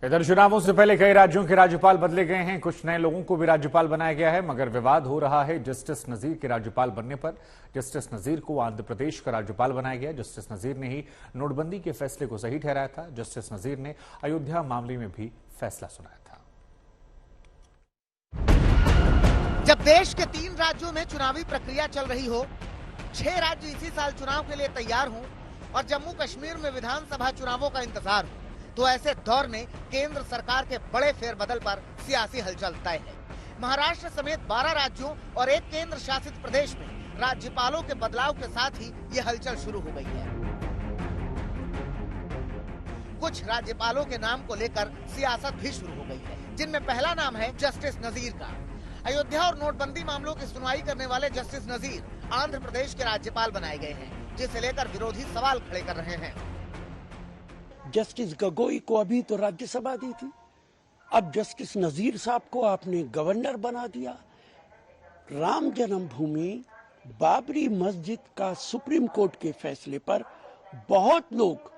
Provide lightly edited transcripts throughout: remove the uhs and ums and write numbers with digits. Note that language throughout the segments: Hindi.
इधर चुनावों से पहले कई राज्यों के राज्यपाल बदले गए हैं। कुछ नए लोगों को भी राज्यपाल बनाया गया है, मगर विवाद हो रहा है जस्टिस नजीर के राज्यपाल बनने पर। जस्टिस नजीर को आंध्र प्रदेश का राज्यपाल बनाया गया। जस्टिस नजीर ने ही नोटबंदी के फैसले को सही ठहराया था। जस्टिस नजीर ने अयोध्या मामले में भी फैसला सुनाया था। जब देश के 3 राज्यों में चुनावी प्रक्रिया चल रही हो, 6 राज्य इसी साल चुनाव के लिए तैयार हों और जम्मू कश्मीर में विधानसभा चुनावों का इंतजार हो, तो ऐसे दौर में केंद्र सरकार के बड़े फेरबदल पर सियासी हलचल तय है। महाराष्ट्र समेत 12 राज्यों और एक केंद्र शासित प्रदेश में राज्यपालों के बदलाव के साथ ही ये हलचल शुरू हो गई है। कुछ राज्यपालों के नाम को लेकर सियासत भी शुरू हो गई है, जिनमें पहला नाम है जस्टिस नजीर का। अयोध्या और नोटबंदी मामलों की सुनवाई करने वाले जस्टिस नजीर आंध्र प्रदेश के राज्यपाल बनाए गए हैं, जिसे लेकर विरोधी सवाल खड़े कर रहे हैं। जस्टिस गगोई को अभी तो राज्यसभा दी थी, अब जस्टिस नजीर साहब को आपने गवर्नर बना दिया। राम जन्मभूमि बाबरी मस्जिद का सुप्रीम कोर्ट के फैसले पर बहुत लोग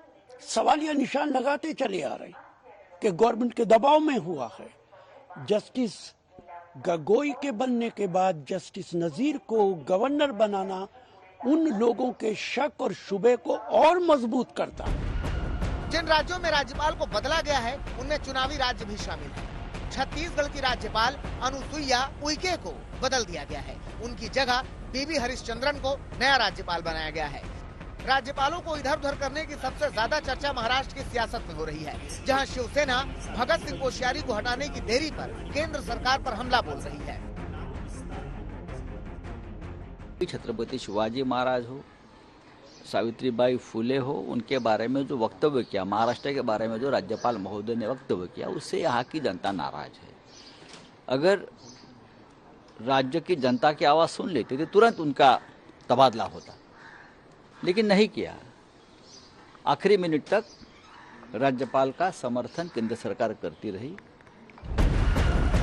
सवालिया निशान लगाते चले आ रहे कि गवर्नमेंट के दबाव में हुआ है। जस्टिस गगोई के बनने के बाद जस्टिस नजीर को गवर्नर बनाना उन लोगों के शक और शुबे को और मजबूत करता है। जिन राज्यों में राज्यपाल को बदला गया है, उनमें चुनावी राज्य भी शामिल है। छत्तीसगढ़ की राज्यपाल अनुसुईया उइके को बदल दिया गया है। उनकी जगह बीबी हरिश्चंद्रन को नया राज्यपाल बनाया गया है। राज्यपालों को इधर उधर करने की सबसे ज्यादा चर्चा महाराष्ट्र की सियासत में हो रही है, जहां शिवसेना भगत सिंह कोश्यारी को हटाने की देरी पर केंद्र सरकार पर हमला बोल रही है। छत्रपति शिवाजी महाराज हो, सावित्रीबाई फुले हो, उनके बारे में जो वक्तव्य किया, महाराष्ट्र के बारे में जो राज्यपाल महोदय ने वक्तव्य किया, उससे यहाँ की जनता नाराज है। अगर राज्य की जनता की आवाज़ सुन लेती तो तुरंत उनका तबादला होता, लेकिन नहीं किया। आखिरी मिनट तक राज्यपाल का समर्थन केंद्र सरकार करती रही।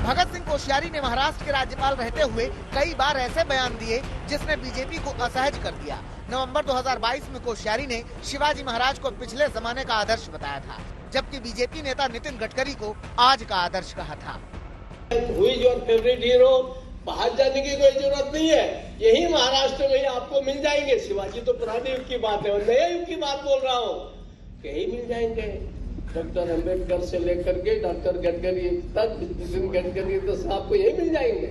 भगत सिंह कोश्यारी ने महाराष्ट्र के राज्यपाल रहते हुए कई बार ऐसे बयान दिए जिसने बीजेपी को असहज कर दिया। नवंबर 2022 में कोश्यारी ने शिवाजी महाराज को पिछले जमाने का आदर्श बताया था, जबकि बीजेपी नेता नितिन गडकरी को आज का आदर्श कहा था। फेवरेट हीरो, बाहर जाने की कोई जरूरत नहीं है, यही महाराष्ट्र में ही आपको मिल जाएंगे। शिवाजी तो पुराने युग की बात है और नए युग की बात बोल रहा हूँ, यही मिल जाएंगे। डॉक्टर अम्बेडकर से लेकर के डॉक्टर गडकरी तक, नितिन गडकरी तो आपको यही मिल जाएंगे।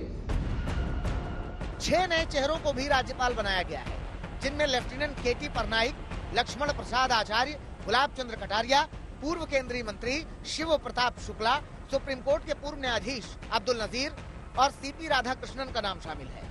6 नए चेहरों को भी राज्यपाल बनाया गया है, जिनमें लेफ्टिनेंट केटी परनाइक, लक्ष्मण प्रसाद आचार्य, गुलाब चंद्र कटारिया, पूर्व केंद्रीय मंत्री शिव प्रताप शुक्ला, सुप्रीम कोर्ट के पूर्व न्यायाधीश अब्दुल नजीर और सीपी राधाकृष्णन का नाम शामिल है।